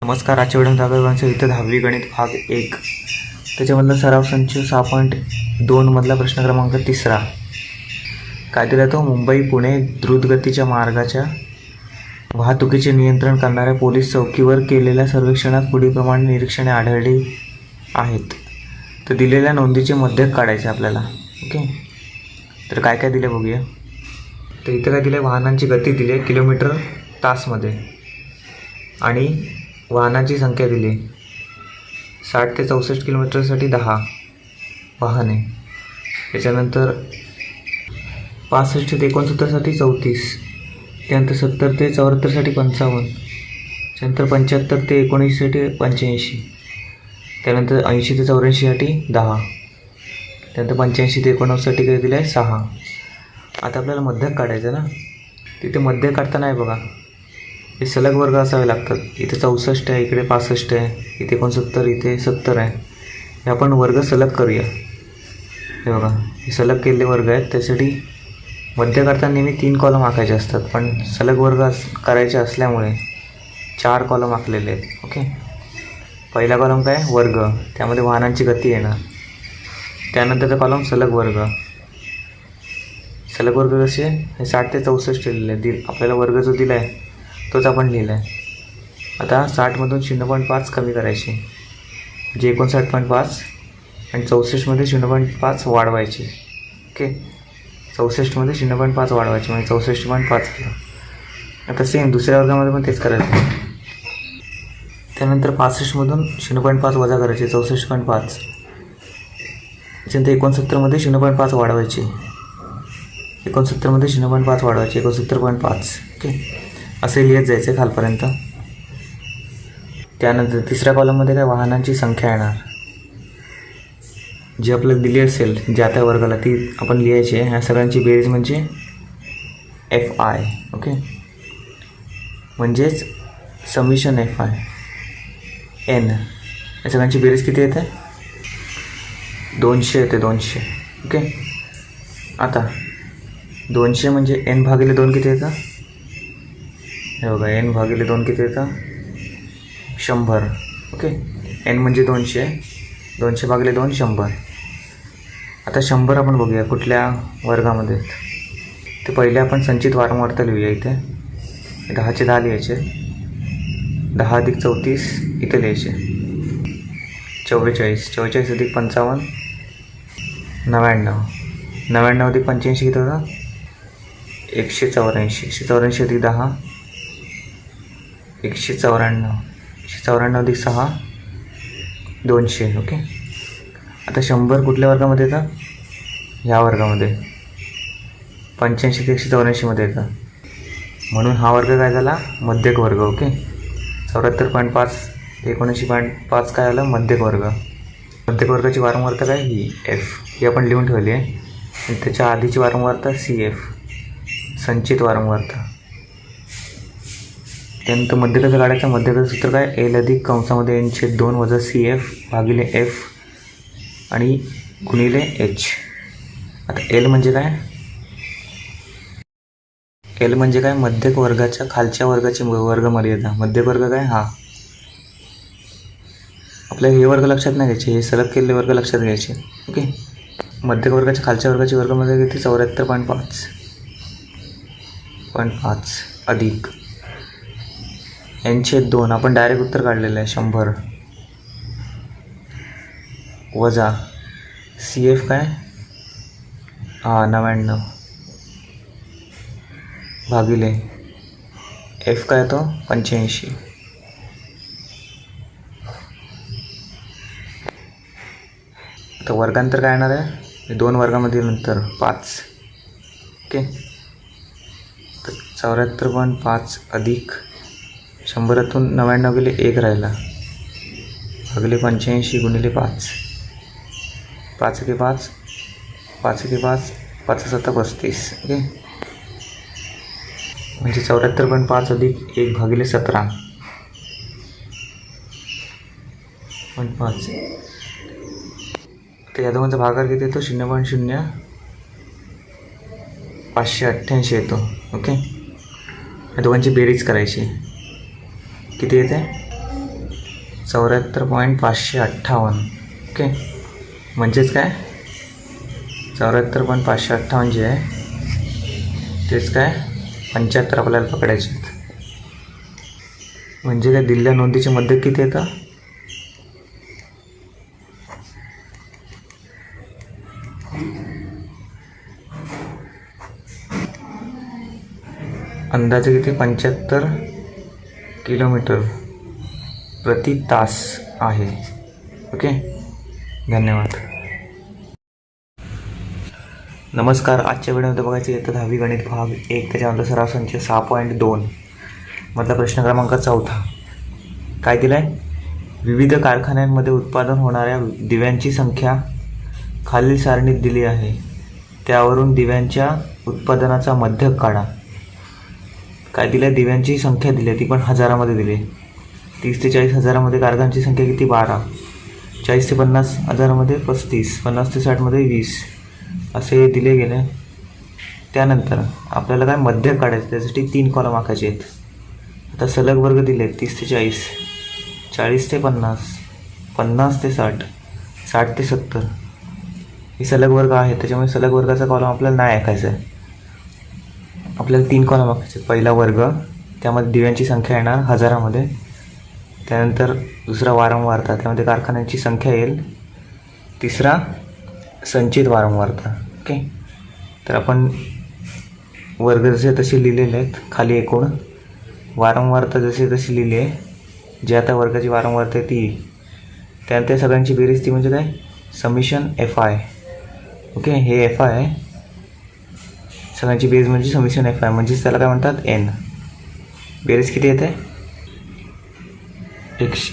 नमस्कार. आजच्या व्हिडिओमध्ये इथं 10वी गणित भाग 1 त्याच्यामधला सराव संच 6.2 मधला प्रश्न क्रमांक 3 काय दिला तो? मुंबई पुणे द्रुतगतीच्या मार्गाच्या वाहतुकीचे नियंत्रण करणाऱ्या पोलीस चौकीवर केलेल्या सर्वेक्षणात पुढीलप्रमाणे निरीक्षणे आढळली आहेत. तर दिलेल्या नोंदीचे मध्यक काढायचे आपल्याला. ओके, तर काय काय दिले बघूया. तर इथं काय दिले? वाहनांची गती दिली आहे किलोमीटर तासमध्ये आणि वाहनांची संख्या दिली 60 ते 64 किलोमीटरसाठी 10 वाहने. त्याच्यानंतर 65 ते 69साठी 34, त्यानंतर 70 ते 74साठी 55, त्यानंतर 75 ते 19साठी 85, त्यानंतर 80 ते 84साठी 10, त्यानंतर 85 ते 89साठी काय दिलं आहे 6. आता आपल्याला मध्यक काढायचं ना. तिथे मध्यक काढताना आहे बघा, हे सलग वर्ग असावे लागतात. इथे 64 आहे, इकडे 65 आहे, इथे 69, इथे 70 आहे. हे आपण वर्ग सलग करूया. हे बघा, हे सलग केलेले वर्ग आहेत. त्यासाठी मध्य काढताना नेहमी 3 कॉलम आखायचे असतात, पण सलग वर्ग करायचे असल्यामुळे 4 कॉलम आखलेले आहेत. ओके, पहिला कॉलम काय? वर्ग, त्यामध्ये वाहनांची गती येणार. त्यानंतरचा कॉलम सलग वर्ग. सलग वर्ग कसे? हे 60 ते 64 लिहिलेले आपल्याला वर्ग जो दिला आहे तोच आपण लिहिला आहे. आता 60मधून 0.5 कमी करायचे, म्हणजे 59.5, आणि 64मध्ये 0.5 वाढवायचे. ओके, 64मध्ये 0.5 वाढवायचे, म्हणजे 64.5 केलं. आता सेम दुसऱ्या वर्गामध्ये पण तेच करायचं. त्यानंतर 65मधून 0.5 वजा करायचे, 64.5. त्याच्यानंतर 69मध्ये 0.5 वाढवायचे, 69मध्ये 0.5 वाढवायचे, 69.5. ओके, असे लिहित जायचे खालपर्यंत. त्यानंतर तिसऱ्या कॉलममध्ये काय? वाहनांची संख्या येणार, जी आपल्याला दिली असेल ज्या त्या वर्गाला ती आपण लिहायची आहे. ह्या सगळ्यांची बेरीज म्हणजे FI. ओके, म्हणजेच समिशन FI N. या सगळ्यांची बेरीज किती येते? 200 येते, 200. ओके, आता 200 म्हणजे N भागिले 2 किती येतं? हे बघा, N भागिले 2 किती येतं? 100. ओके, N म्हणजे 200, 200 भागिले 2 100. आता 100 आपण बघूया कुठल्या वर्गामध्ये. ते पहिले आपण संचित वारंवारता लिहूया. इथे 10चे 10 लिहायचे, 10 अधिक 34 इथे लिहायचे, 44, 44 अधिक 55 99, 99 अधिक 85 किती होतं? 184, 184 अधिक 10 194, 194 अधिक 6 200. ओके, आता 100 कुठल्या वर्गामध्ये येतं? ह्या वर्गामध्ये 85 ते 184मध्ये येतं, म्हणून हा वर्ग काय झाला? मध्यक वर्ग. ओके, 74.5 ते 79.5 काय आलं? मध्यक वर्ग. मध्यक वर्गाची वारंवारता काय? ही F, ही आपण लिहून ठेवली आहे. आणि त्याच्या आधीची वारंवारता CF, संचित वारंवारता. त्यानंतर मध्यकाचं काढायचं. मध्यकाचं सूत्र काय? L अधिक कंसामध्ये N/2 वजा CF भागिले F आणि गुणिले H. आता L म्हणजे काय? L म्हणजे काय? मध्यक वर्गाच्या खालच्या वर्गाची वर्गमर्यादा. मध्यक वर्ग काय? हा. आपल्याला हे वर्ग लक्षात नाही घ्यायचे, हे सलग केलेले वर्ग लक्षात घ्यायचे. ओके, मध्यक वर्गाच्या खालच्या वर्गाची वर्गमर्यादा किती? 74.5 अधिक N/2. आपण डायरेक्ट उत्तर काढलेलं आहे 100 वजा CF काय? 99 भागिले F काय तो? 85. आता वर्गांतर काय येणार आहे? 2 वर्गामध्ये नंतर 5. ओके, तर 74.5 अधिक 100तून 99 गेले, 1 राहिला, भागिले 85 गुणिले 5. 5 एके 5, 5 एके 5, 5 7 35. ओके, म्हणजे 74.5 अधिक 1 भागिले 17.5. तर या दोघांचा भागाकार किती येतो? 0.0588 येतो. ओके, या दोघांची बेरीज करायची. किती येते? 74.558. ओके, म्हणजेच काय 74.558 जे आहे तेच काय 75 आपल्याला पकडायचे आहेत. म्हणजे काय दिलेल्या नोंदीचे मध्यक किती येतं? अंदाजे किती 75 किलोमीटर प्रति तास आहे. ओके, धन्यवाद. नमस्कार. आजच्या व्हिडिओमध्ये बघायचे येतं 10वी गणित भाग 1, त्याच्यानंतर सराव संच 6.2 मधला प्रश्न क्रमांक 4. काय दिलं आहे? विविध कारखान्यांमध्ये उत्पादन होणाऱ्या दिव्यांची संख्या खालील सारणीत दिली आहे. त्यावरून दिव्यांच्या उत्पादनाचा मध्यक काढा. काय दिलं आहे? दिव्यांची संख्या दिली आहे, ती पण हजारामध्ये दिली. 30 ते 40 हजारामध्ये कारखान्यांची संख्या किती? 12. 40 ते 50 हजारामध्ये 35. 50 ते 60मध्ये 20 असे दिले गेले. त्यानंतर आपल्याला काय मध्यक काढायचं, त्यासाठी 3 कॉलम आखायचे आहेत. आता सलग वर्ग दिले 30 ते 40, 40 ते 50, 50 ते 60, 60 ते 70 हे सलग वर्ग आहेत. त्याच्यामुळे सलग वर्गाचा कॉलम आपल्याला नाही आखायचा आहे. आपल्याला 3 कॉलम आखायचे. पहिला वर्ग, त्यामध्ये दिव्यांची संख्या येणार हजारामध्ये. त्यानंतर दुसरा वारंवारता, त्यामध्ये कारखान्यांची संख्या येईल. तिसरा संचित वारंवारता. ओके, तर आपण वर्ग जसे तसे लिहिलेले आहेत. खाली एकूण वारंवारता जसे तशी लिहिली आहे. जे आता वर्गाची वारंवारता आहे ती. त्यानंतर सगळ्यांची बेरीज ती म्हणजे काय समिशन FI. ओके, हे FI आहे. सगळ्यांची बेरीज म्हणजे समिशन FI, म्हणजेच त्याला काय म्हणतात N. बेरीज किती येते? 100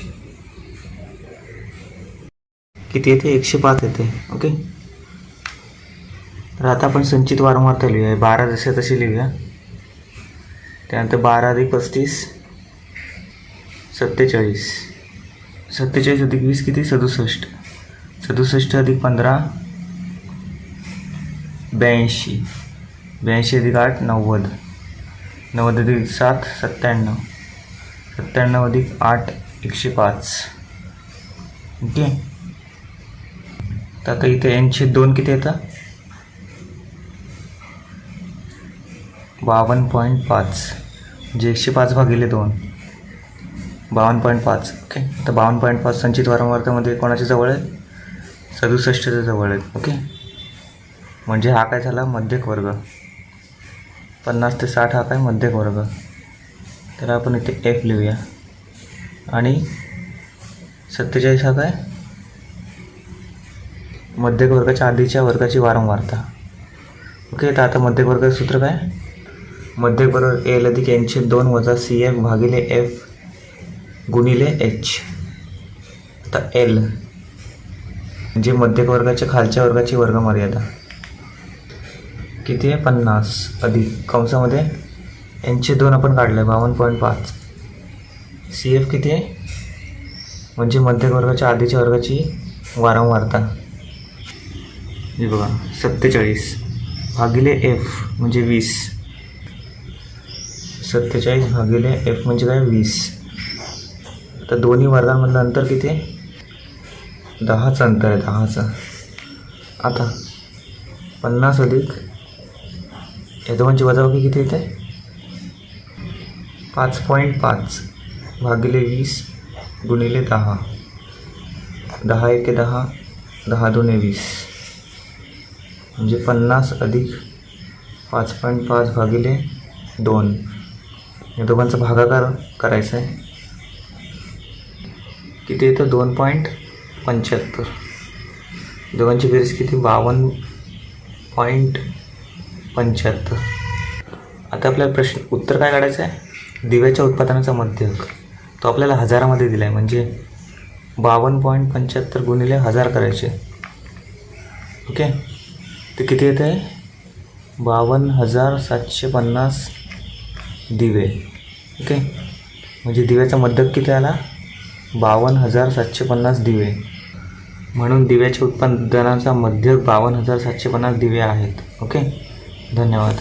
किती येते? 105 येते. ओके, तर आता आपण संचित वारंवारता लिहूया. 12 जसे तसे लिहूया. त्यानंतर 12 अधिक 35 47. 47 अधिक 20 किती? 67. 67 अधिक 15 82. 82 अधिक 8 90. 90 अधिक 7 97. 97 अधिक 8 105. ओके, तर आता इथे N/2 किती येतं? 52.5. म्हणजे 105 भागिले 2 52.5. ओके, तर 52.5 संचित वारंवारतेमध्ये कोणाच्या जवळ आहे? 67च्या जवळ आहे. ओके, म्हणजे हा काय झाला मध्यक वर्ग. 50 ते 60 हा काय मध्यक वर्ग. तर आपण इथे F लिहूया. आणि 47 हा काय मध्यक वर्गाच्या आधीच्या वर्गाची वारंवारता. ओके, तर आता मध्यक वर्गाचं सूत्र काय? मध्यक वर्ग L अधिक N/2 वजा CF भागिले F गुणिले H. आता L म्हणजे मध्यक वर्गाच्या खालच्या वर्गाची वर्गमर्यादा किती आहे? 50 अधिक कंसामध्ये N/2 आपण काढलं आहे 52.5. CF किती आहे? म्हणजे मध्यक वर्गाच्या आधीच्या वर्गाची वारंवारता. हे बघा 47 भागिले F म्हणजे 20. 47 भागिले F म्हणजे काय 20. तर दोन्ही वर्गांमधलं अंतर किती आहे? 10चं अंतर आहे, 10चं. आता 50 अधिक या दोघांची वजाबाकी किती येते? 5.5 भागिले 20 गुणिले 10. 10 एके 10, 10 दोन्ही 20. म्हणजे 50 अधिक 5.5 भागिले 2. या दोघांचा भागाकार करायचा आहे. किती येतं? 2.75. दोघांची बेरीज किती? 52.75. आता आपल्याला प्रश्न उत्तर काय काढायचं आहे? दिव्याच्या उत्पादनाचा मध्यक तो आपल्याला हजारामध्ये दिला आहे. म्हणजे 52.75 गुणिले 1000 करायचे. ओके, ते किती येत आहे? 52,750 दिवे. ओके, म्हणजे दिव्याचा मध्यक किती आला? 52,750 दिवे. म्हणून दिव्याच्या उत्पादनाचा मध्यक 52,750 दिवे आहेत. ओके, धन्यवाद.